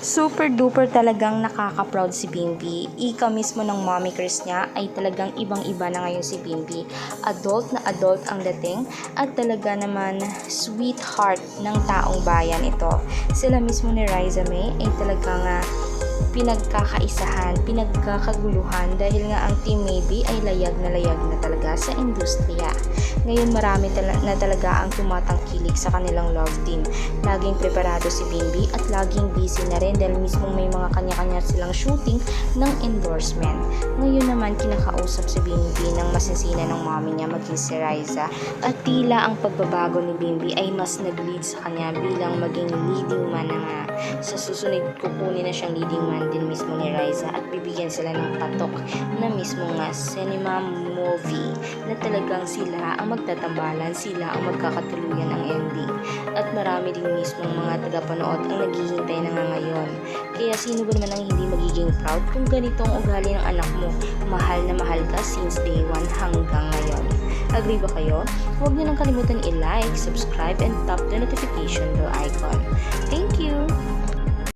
Super duper talagang nakaka-proud si Bimbi. Ika mismo ng mommy Chris niya ay talagang ibang-iba na ngayon si Bimbi. Adult na adult ang dating at talaga naman sweetheart ng taong bayan ito. Sila mismo ni Riza May ay talagang pinagkakaisahan, pinagkakaguluhan dahil nga ang Team Maybe ay layag na talaga sa industriya. Ngayon marami na talaga ang tumatangkilik sa kanilang love team. Laging preparado si Bimbi at laging busy na rin dahil mismo may mga kanya-kanya silang shooting ng endorsement. Ngayon naman kinakausap si Bimbi ng masisina ng mommy niya maging si Riza at tila ang pagbabago ni Bimbi ay mas nag-lead sa kanya bilang maging leading man na nga. Sa susunod kukunin na siyang leading man din mismo ni Riza at bibigyan sila ng patok na mismo nga cinema movie na talagang sila ang magtatambalan, sila ang magkakatuluyan ng ending. At marami din mismo mga tagapanood ang naghihintay na nga ngayon. Kaya sino ba naman ang hindi magiging proud kung ganito ang ugali ng anak mo? Mahal na mahal ka since day 1 hanggang ngayon. Agree ba kayo? Huwag niyo nang kalimutan i-like, subscribe, and tap the notification bell icon. Thank you!